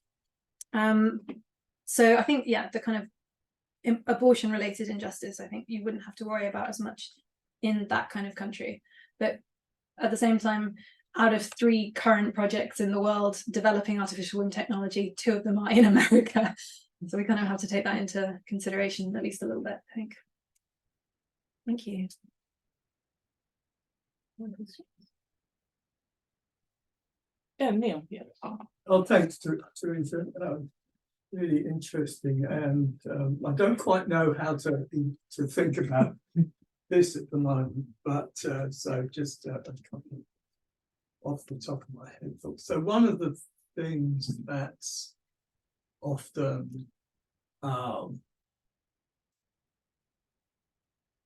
So I think the kind of abortion related injustice, I think you wouldn't have to worry about as much in that kind of country. But at the same time, out of 3 current projects in the world developing artificial womb technology, 2 of them are in America. So we kind of have to take that into consideration at least a little bit, I think. Thank you. Neil. Oh, thanks, Teresa. Really interesting, and I don't quite know how to think about this at the moment, but so just a couple off the top of my head. So one of the things that's often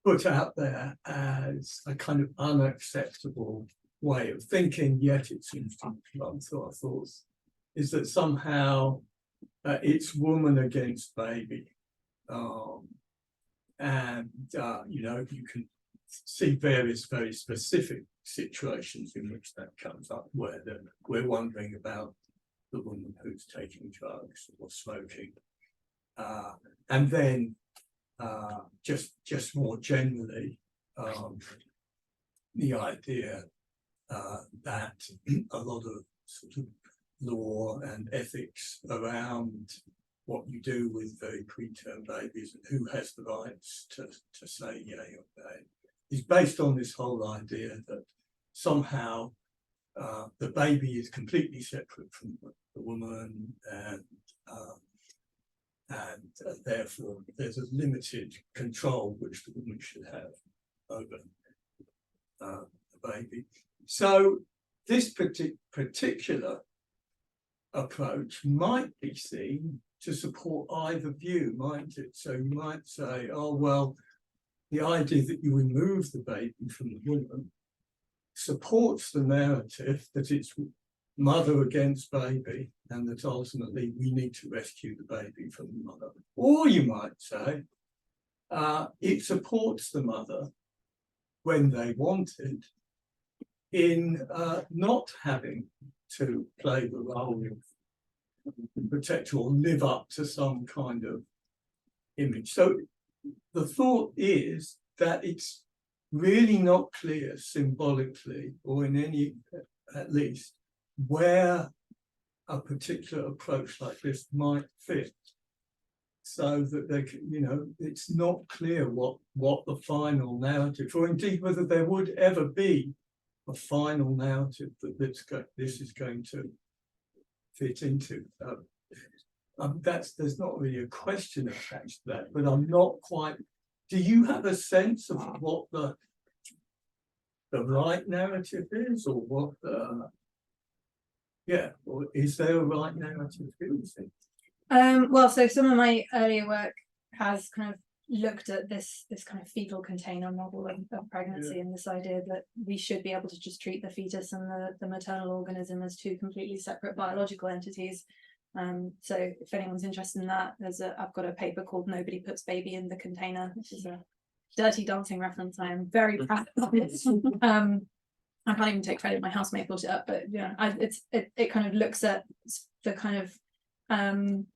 put out there as a kind of unacceptable way of thinking, yet it seems to run through our thoughts, is that somehow it's woman against baby. And you can see various very specific situations in which that comes up, where we're wondering about the woman who's taking drugs or smoking. And then just more generally, the idea that a lot of sort of law and ethics around what you do with very preterm babies and who has the rights to say yay or nay is based on this whole idea that somehow the baby is completely separate from the woman, and therefore there's a limited control which the woman should have over the baby. So this particular approach might be seen to support either view, mightn't it? So you might say, oh, well, the idea that you remove the baby from the woman supports the narrative that it's mother against baby, and that ultimately we need to rescue the baby from the mother. Or you might say, it supports the mother when they wanted in not having to play the role of protector or live up to some kind of image. So the thought is that it's really not clear symbolically, or in any, at least, where a particular approach like this might fit, so that they can, it's not clear what the final narrative, or indeed whether there would ever be a final narrative that this is going to fit into. There's not really a question attached to that, but I'm not quite. Do you have a sense of what the right narrative is, or what the or is there a right narrative? Well, so some of my earlier work has kind of looked at this kind of fetal container model of pregnancy, and this idea that we should be able to just treat the fetus and the maternal organism as two completely separate biological entities. So if anyone's interested in that, I've got a paper called "Nobody Puts Baby in the Container," which is a Dirty Dancing reference. I am very proud of it. I can't even take credit. My housemate brought it up, but it kind of looks at the kind of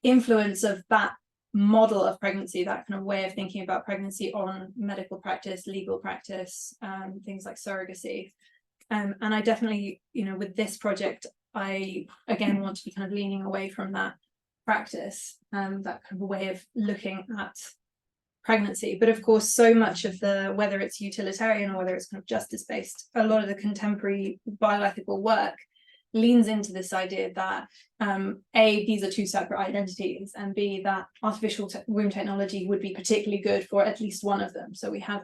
influence of that model of pregnancy, that kind of way of thinking about pregnancy on medical practice, legal practice, things like surrogacy. And I definitely, with this project, I again want to be kind of leaning away from that practice, that kind of way of looking at pregnancy. But of course, so much of whether it's utilitarian or whether it's kind of justice-based, a lot of the contemporary bioethical work leans into this idea that A, these are two separate identities, and B, that artificial womb technology would be particularly good for at least one of them. So we have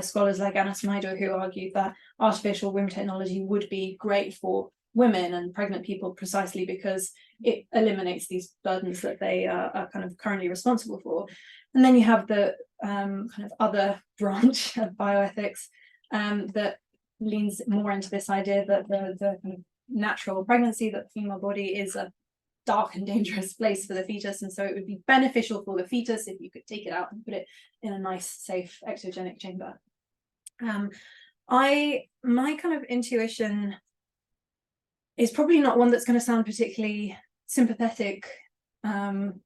scholars like Anna Smydo who argue that artificial womb technology would be great for women and pregnant people precisely because it eliminates these burdens that they are kind of currently responsible for. And then you have the kind of other branch of bioethics that leans more into this idea that the kind of natural pregnancy, that the female body is a dark and dangerous place for the fetus, and so it would be beneficial for the fetus if you could take it out and put it in a nice, safe ectogenic chamber. My kind of intuition is probably not one that's going to sound particularly sympathetic, and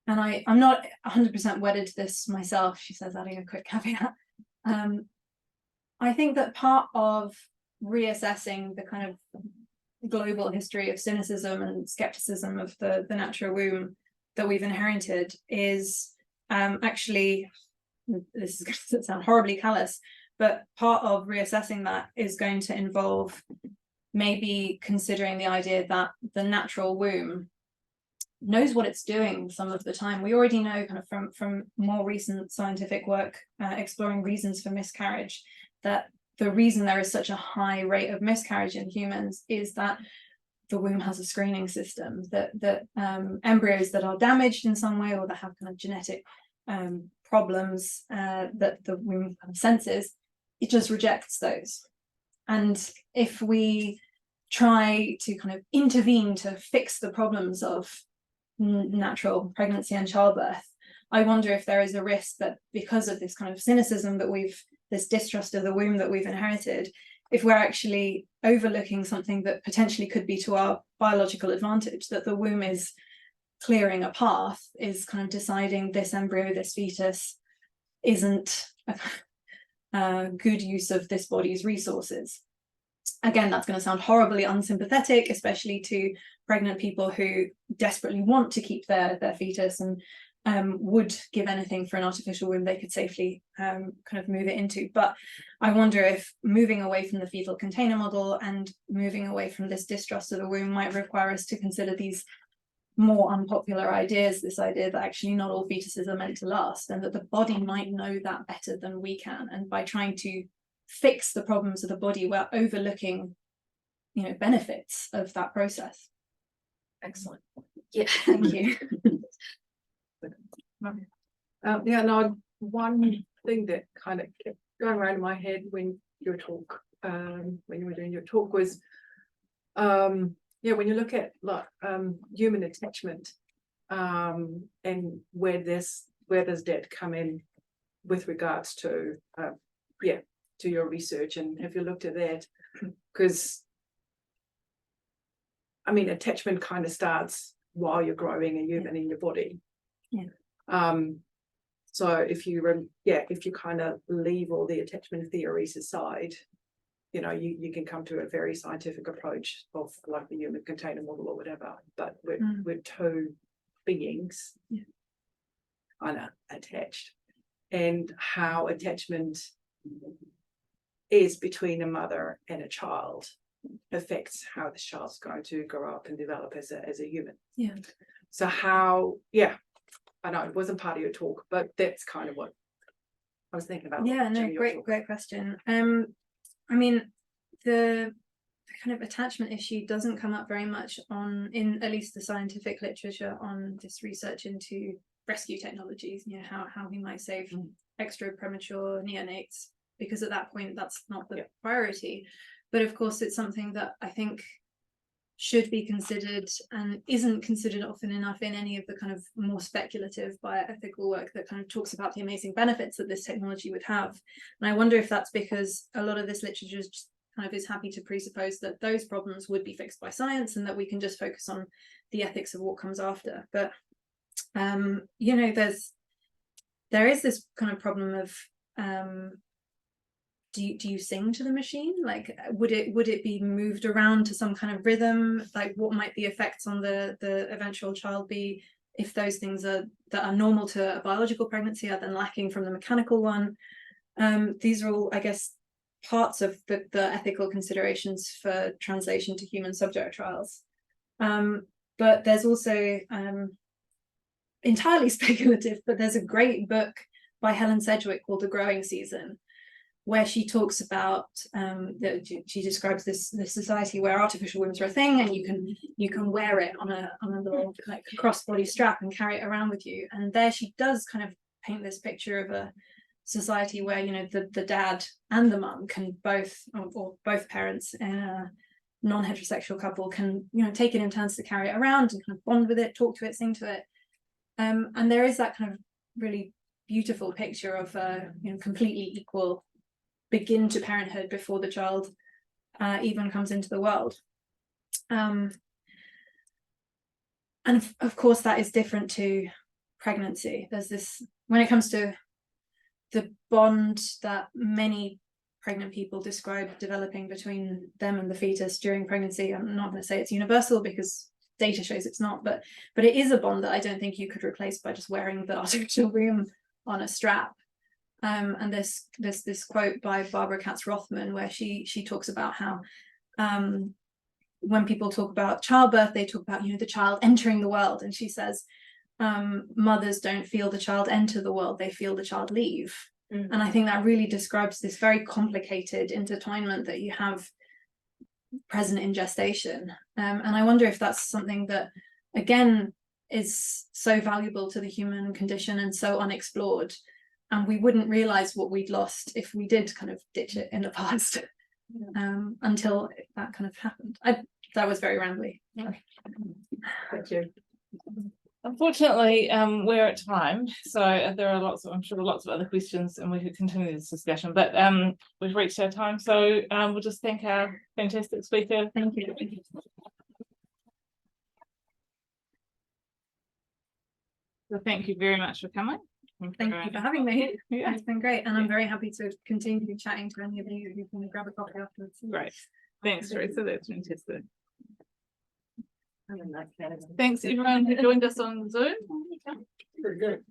I'm not 100% wedded to this myself, she says, adding a quick caveat. I think that part of reassessing the kind of global history of cynicism and skepticism of the natural womb that we've inherited is actually, this is going to sound horribly callous, but part of reassessing that is going to involve maybe considering the idea that the natural womb knows what it's doing some of the time. We already know kind of from more recent scientific work exploring reasons for miscarriage, that the reason there is such a high rate of miscarriage in humans is that the womb has a screening system, that embryos that are damaged in some way or that have kind of genetic problems that the womb kind of senses, it just rejects those. And if we try to kind of intervene to fix the problems of natural pregnancy and childbirth, I wonder if there is a risk that because of this kind of cynicism that this distrust of the womb that we've inherited, if we're actually overlooking something that potentially could be to our biological advantage, that the womb is clearing a path, is kind of deciding this embryo, this fetus isn't a good use of this body's resources. Again, that's going to sound horribly unsympathetic, especially to pregnant people who desperately want to keep their fetus and would give anything for an artificial womb they could safely kind of move it into. But I wonder if moving away from the fetal container model and moving away from this distrust of the womb might require us to consider these more unpopular ideas, this idea that actually not all fetuses are meant to last, and that the body might know that better than we can. And by trying to fix the problems of the body, we're overlooking, benefits of that process. Excellent. Yeah. Thank you. One thing that kind of kept going around in my head when you were doing your talk was, when you look at human attachment, and where does that come in with regards to your research, and have you looked at that? Because attachment kind of starts while you're growing a human in your body. So if you kind of leave all the attachment theories aside, you know, you can come to a very scientific approach of like the human container model or whatever, but we're two beings, kind of attached, and how attachment is between a mother and a child affects how the child's going to grow up and develop as a human. Yeah. So how, I know it wasn't part of your talk, but that's kind of what I was thinking about. Yeah, no, during your talk. great question. I mean, the kind of attachment issue doesn't come up very much in at least the scientific literature on this research into rescue technologies, you know, how we might save extra premature neonates, because at that point that's not the priority. But of course it's something that I think should be considered and isn't considered often enough in any of the kind of more speculative bioethical work that kind of talks about the amazing benefits that this technology would have. And I wonder if that's because a lot of this literature just kind of is happy to presuppose that those problems would be fixed by science and that we can just focus on the ethics of what comes after. But you know, there is this kind of problem of do you sing to the machine? Like, would it be moved around to some kind of rhythm? Like, what might the effects on the eventual child be if those things that are normal to a biological pregnancy are then lacking from the mechanical one? These are all, I guess, parts of the ethical considerations for translation to human subject trials. But there's also entirely speculative, but there's a great book by Helen Sedgwick called The Growing Season, where she talks about she describes this society where artificial wombs are a thing, and you can wear it on a little like crossbody strap and carry it around with you. And there she does kind of paint this picture of a society where, you know, the dad and the mum can both, or both parents in a non-heterosexual couple can, you know, take it in turns to carry it around and kind of bond with it, talk to it, sing to it. And there is that kind of really beautiful picture of you know, completely equal begin to parenthood before the child even comes into the world. And of course that is different to pregnancy. There's this, when it comes to the bond that many pregnant people describe developing between them and the fetus during pregnancy, I'm not going to say it's universal because data shows it's not, but it is a bond that I don't think you could replace by just wearing the artificial womb on a strap. And there's this quote by Barbara Katz-Rothman where she talks about how when people talk about childbirth, they talk about, you know, the child entering the world, and she says mothers don't feel the child enter the world, they feel the child leave. And I think that really describes this very complicated intertwinement that you have present in gestation. And I wonder if that's something that, again, is so valuable to the human condition and so unexplored, and we wouldn't realize what we'd lost if we did kind of ditch it in the past, until that kind of happened. That was very rambly. Thank you. Unfortunately, we're at time, so there are I'm sure lots of other questions, and we could continue this discussion, but we've reached our time, so we'll just thank our fantastic speaker. Thank you. So thank you very much for coming. Thank you for having me. Yeah. It's been great, and I'm very happy to continue chatting to any of you who can grab a coffee afterwards. Great. Thanks, Teresa. That's fantastic. Thanks everyone who joined us on Zoom. Very good.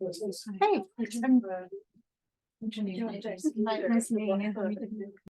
Hey, nice meeting you.